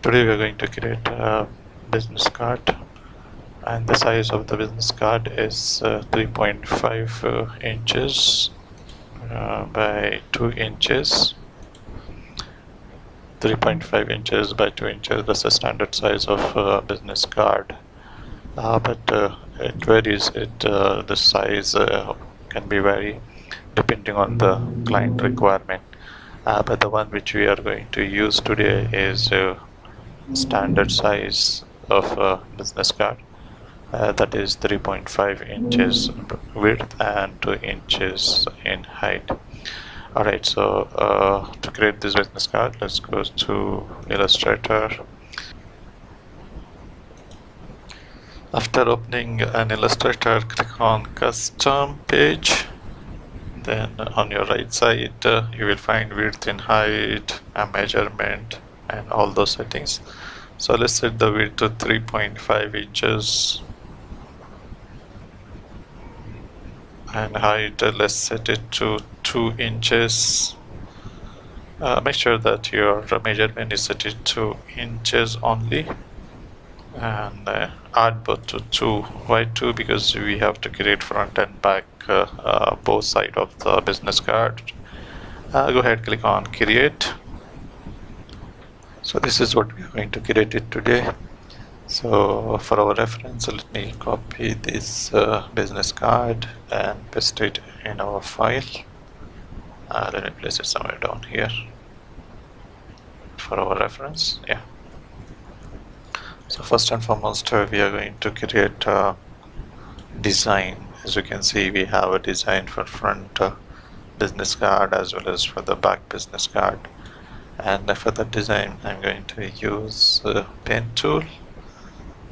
Today we are going to create a business card, and the size of the business card is 3.5 inches by 2 inches. 3.5 inches by 2 inches, that's the standard size of a business card. But it varies. The size can be vary depending on the client requirement. But the one which we are going to use today is standard size of a business card. That is 3.5 inches width and 2 inches in height. Alright, so to create this business card, let's go to Illustrator. After opening an Illustrator, click on Custom Page. Then on your right side, you will find width and height, a measurement, and all those settings. So let's set the width to 3.5 inches. And height, let's set it to 2 inches. Make sure that your measurement is set to 2 inches only. And add both to 2. Why 2? Because we have to create front and back both sides of the business card. Go ahead, click on create. So this is what we are going to create it today. So for our reference, let me copy this business card and paste it in our file. Let me place it somewhere down here for our reference. Yeah. So first and foremost, we are going to create a design. As you can see, we have a design for front business card as well as for the back business card. And for the design, I'm going to use pen tool.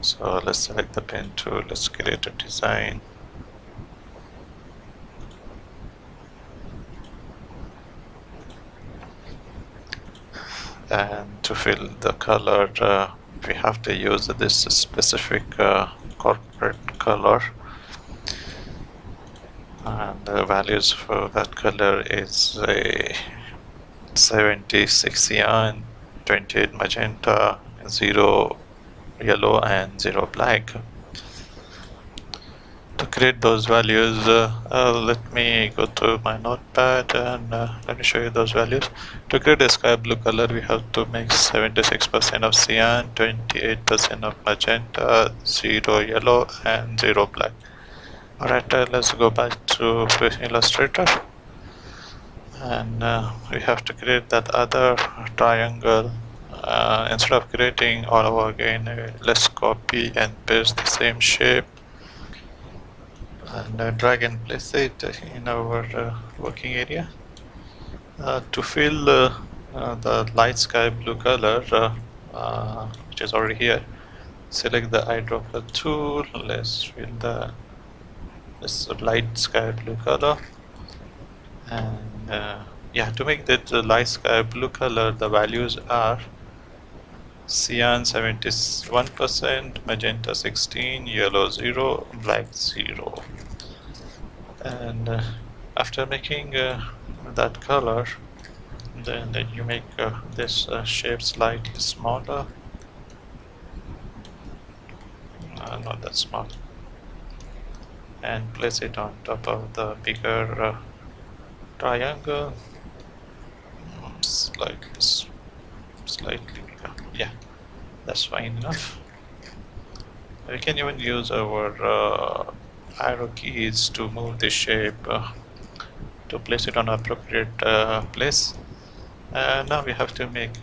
So let's select the pen tool. Let's create a design. And to fill the color, we have to use this specific corporate color, and the values for that color is a 76 cyan, 28 magenta, 0 yellow, and 0 black. To create those values, let me go to my notepad and let me show you those values. To create a sky blue color, we have to make 76% of cyan, 28% of magenta, 0 yellow, and 0 black. Alright, let's go back to Illustrator, and we have to create that other triangle. Instead of creating all over again, let's copy and paste the same shape and drag and place it in our working area. To fill the light sky blue color, which is already here, select the eyedropper tool. Let's fill this light sky blue color. And yeah, to make that light sky blue color, the values are cyan 71%, magenta 16, yellow 0, black 0. And after making that color, then you make this shape slightly smaller, not that small, and place it on top of the bigger triangle, slightly bigger. Yeah, that's fine enough. We can even use our arrow keys to move the shape to place it on appropriate place. Now we have to make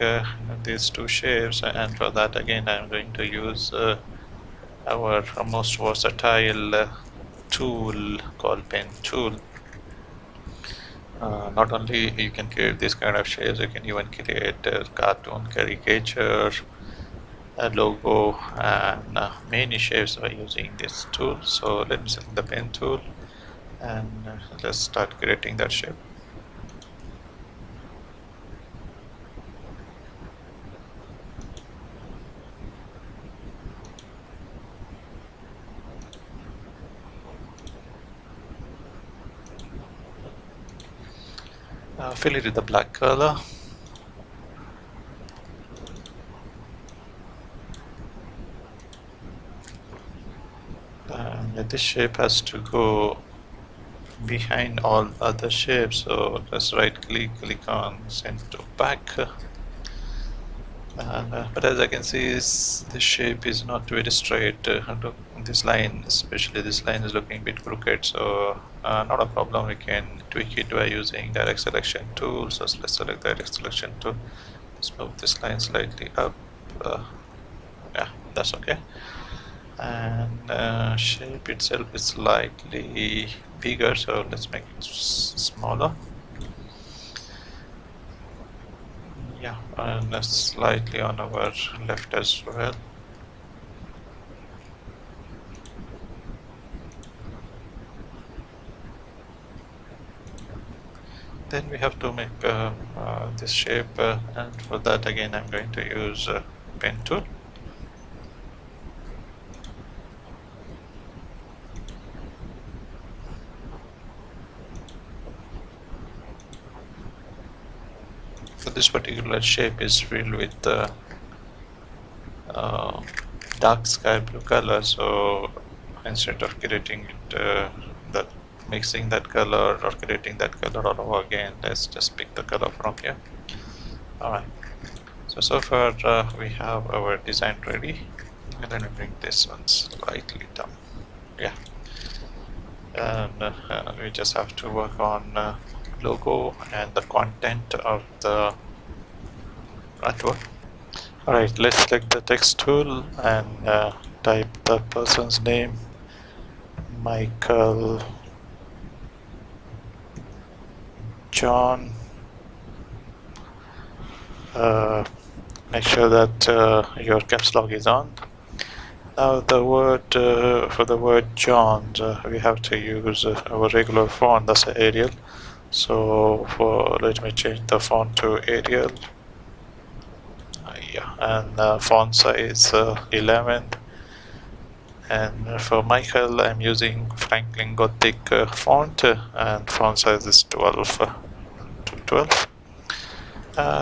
these two shapes, and for that again I'm going to use our most versatile tool called pen tool. Not only you can create this kind of shapes, you can even create a cartoon caricature, a logo, and many shapes by using this tool. So let me select the pen tool and let's start creating that shape. Fill it with the black color. This shape has to go behind all other shapes, so let's right click on send to back. But as I can see, the shape is not very straight. Look, this line, especially this line, is looking a bit crooked, so not a problem. We can tweak it by using direct selection tool. So let's select direct selection tool. Let's move this line slightly up. Yeah, that's okay. And shape itself is slightly bigger, so let's make it smaller. Yeah, and slightly on our left as well. Then we have to make this shape, and for that again I'm going to use pen tool. So this particular shape is filled with dark sky blue color, so instead of creating it, that mixing that color or creating that color all over again, let's just pick the color from here. Alright, so far we have our design ready, and then we bring this one slightly down. Yeah, and we just have to work on logo and the content of the artwork. Alright, let's select the text tool and type the person's name, Michael John. Make sure that your caps lock is on. Now the word for the word John, we have to use our regular font, that's Arial. So let me change the font to Arial. Yeah, and font size 11. And for Michael, I'm using Franklin Gothic font, and font size is 12 to 12.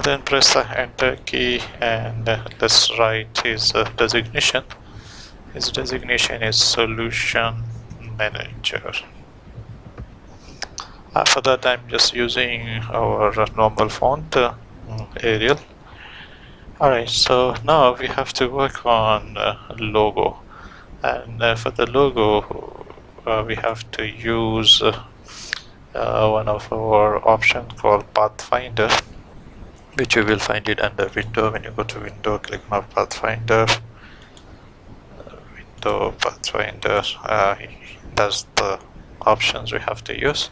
Then press the enter key, and let's write his designation. His designation is Solution Manager. For that, I'm just using our normal font, Arial. Alright, so now we have to work on logo, and for the logo we have to use one of our options called Pathfinder, which you will find it under Window. When you go to Window, click on Pathfinder, Window, Pathfinder. That's the options we have to use.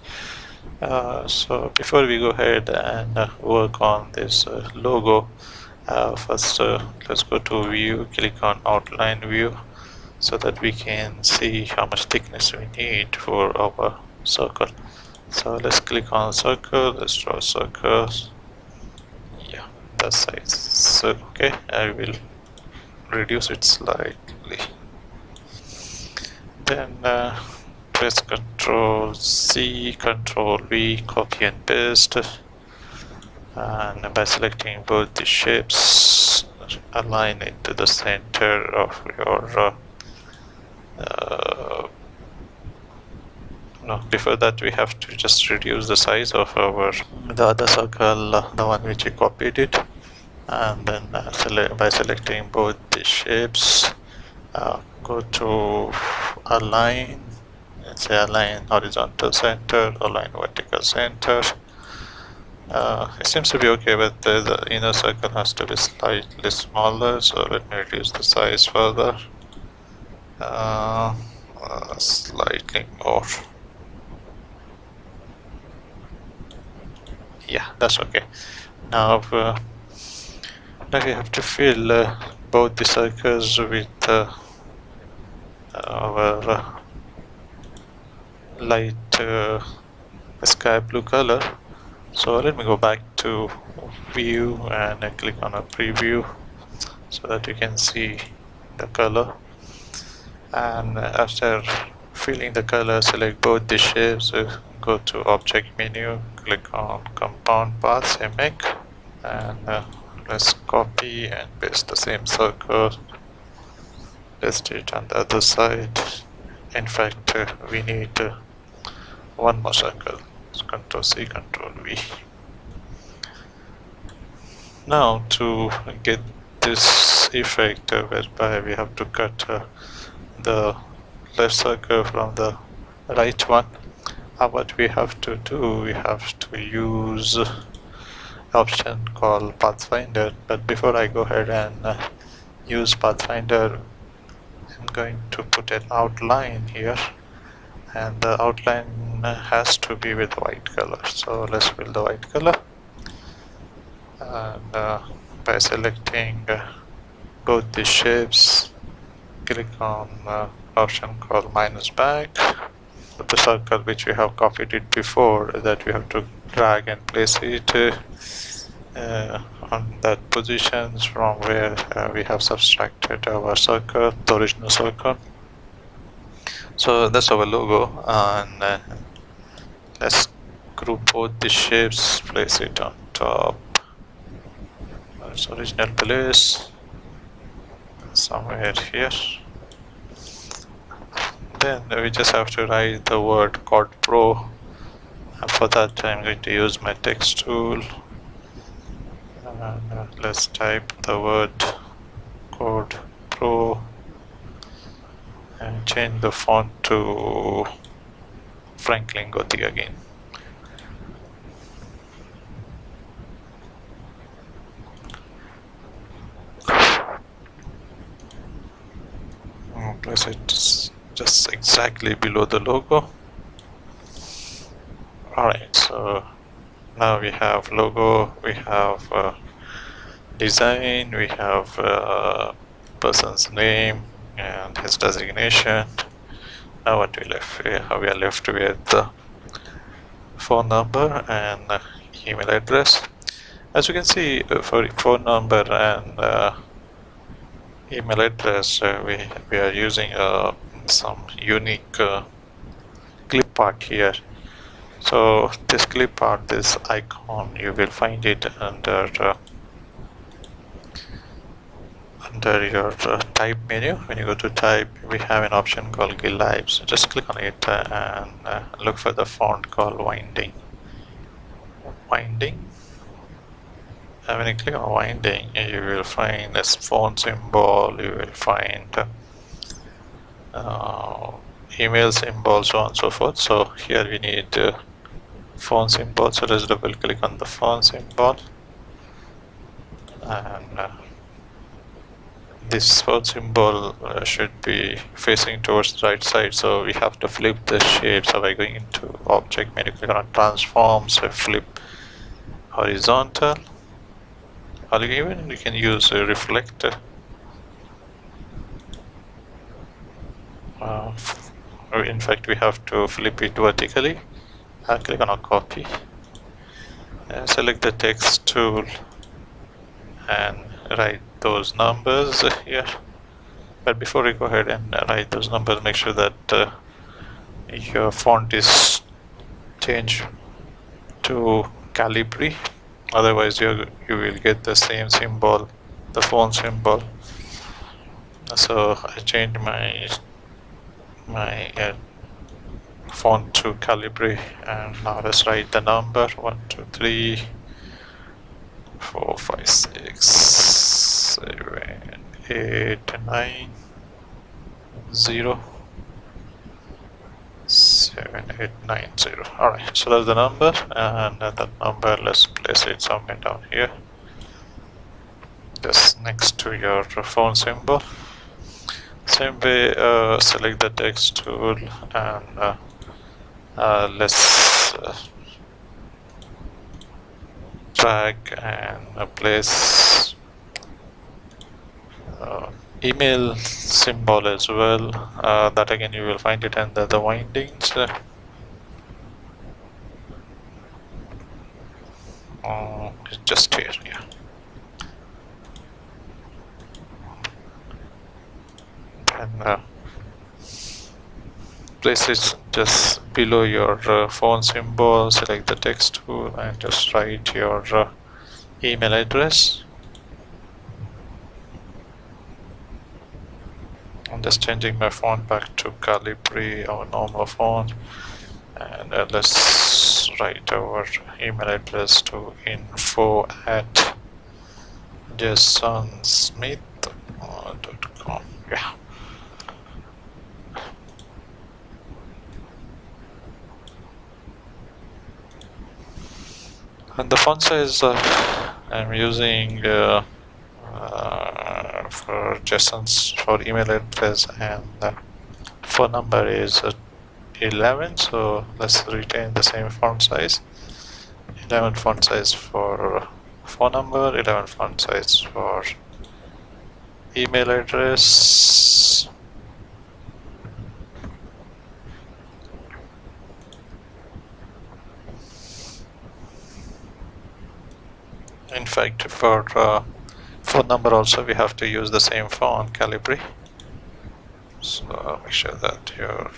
So before we go ahead and work on this logo, first let's go to View, click on Outline View, so that we can see how much thickness we need for our circle. So let's click on circle, let's draw circles. Yeah, that size. So okay, I will reduce it slightly. Then press Ctrl C, Ctrl V, copy and paste. And by selecting both the shapes, align it to the center of your no, before that we have to just reduce the size of the other circle, the one which we copied it, and then by selecting both the shapes, go to align, and say align horizontal center, align vertical center. It seems to be okay, but the inner circle has to be slightly smaller, so let me reduce the size further, slightly more. Yeah, that's okay. Now we have to fill both the circles with our light sky blue color. So let me go back to View and click on a preview so that you can see the color. And after filling the color, select both the shapes, go to Object menu, click on Compound Path, say Make, and let's copy and paste the same circle, paste it on the other side. In fact, we need one more circle. So Control C, Control V. Now to get this effect whereby we have to cut the left circle from the right one, what we have to do, we have to use option called Pathfinder. But before I go ahead and use Pathfinder, I'm going to put an outline here, and the outline has to be with white color. So let's fill the white color, and by selecting both the shapes, click on option called minus back. The circle which we have copied it before, that we have to drag and place it on that positions from where we have subtracted our circle, the original circle. So that's our logo, and let's group both the shapes, place it on top. That's original place, somewhere here. Then we just have to write the word Code Pro, and for that I'm going to use my text tool, and let's type the word Code Pro and change the font to Franklin Gothic again. Place it just exactly below the logo. Alright, so now we have logo, we have design, we have person's name and his designation. Now what we left, we are left with the phone number and email address. As you can see, for phone number and email address, we are using some unique clip art here. So this clip art, this icon, you will find it under your type menu. When you go to type, we have an option called Glide. So just click on it and look for the font called Winding. And when you click on Winding, you will find this font symbol, you will find email symbol, so on and so forth. So here we need font symbol, so let's double click on the font symbol, and this font symbol should be facing towards the right side, so we have to flip the shape. So by going into object menu, click on transform, so flip horizontal, or even you can use a reflector. In fact, we have to flip it vertically. Click on a copy, select the text tool and write those numbers here. But before we go ahead and write those numbers, make sure that your font is changed to Calibri, otherwise you will get the same symbol, the font symbol. So I changed my font to Calibri, and now let's write the number 1 2 3 4 5 6 7 8 9 0 7 8 9 0. Alright, so that's the number, and that number, let's place it somewhere down here, just next to your phone symbol. Same way, select the text tool and let's drag and place email symbol as well. That again you will find it under the windings. It's just here, yeah. And place it just below your phone symbol, select the text tool and just write your email address. I'm just changing my font back to Calibri, our normal font, and let's write our email address to info@jasonsmith.com. Yeah. And the font size I'm using for Jason's for email address and phone number is 11, so let's retain the same font size. 11 font size for phone number, 11 font size for email address. In fact, for phone number also we have to use the same font, Calibri. So make sure that you're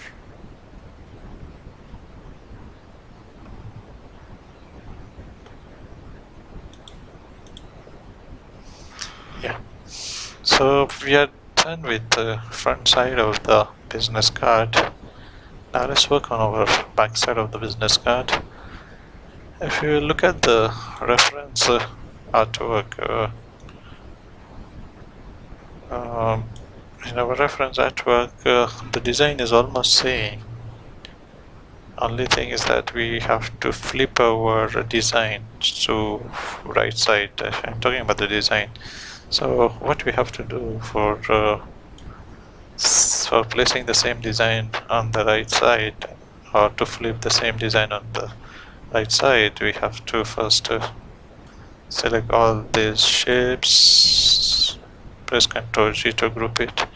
So we are done with the front side of the business card. Now let's work on our back side of the business card. If you look at the reference artwork, in our reference artwork, the design is almost same. Only thing is that we have to flip our design to right side. I'm talking about the design. So what we have to do for placing the same design on the right side, or to flip the same design on the right side, we have to first select all these shapes, press Ctrl G to group it,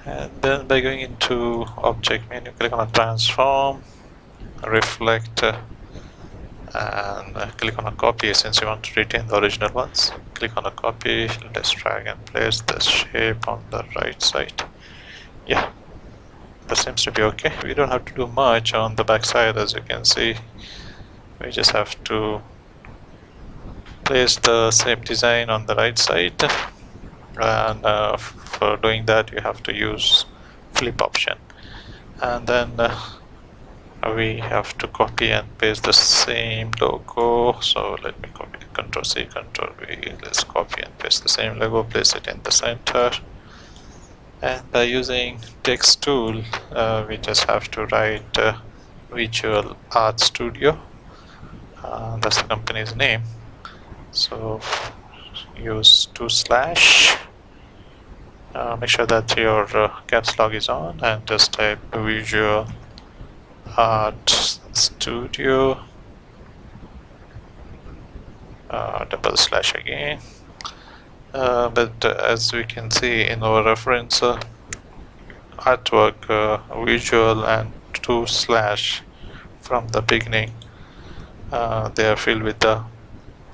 and then by going into object menu, click on a transform, reflect, and click on a copy since you want to retain the original ones. Click on a copy, let's drag and place the shape on the right side. Yeah, that seems to be okay. We don't have to do much on the back side, as you can see. We just have to place the same design on the right side, and for doing that you have to use flip option, and then we have to copy and paste the same logo. So let me copy, Ctrl C, Ctrl V, let's copy and paste the same logo, place it in the center. And by using text tool, we just have to write Visual Art Studio. That's the company's name. So use 2/. Make sure that your caps lock is on, and just type Visual Art Studio, // again. But as we can see in our reference artwork, visual and 2/ from the beginning, they are filled with the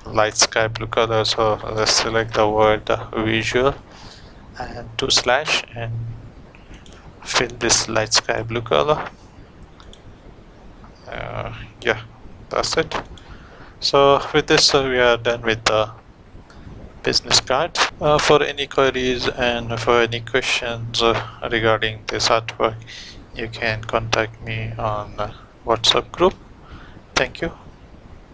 light sky blue color. So let's select the word visual and 2/ and fill this light sky blue color. Yeah, that's it. So with this we are done with the business card. For any queries and for any questions regarding this artwork, you can contact me on WhatsApp group. Thank you.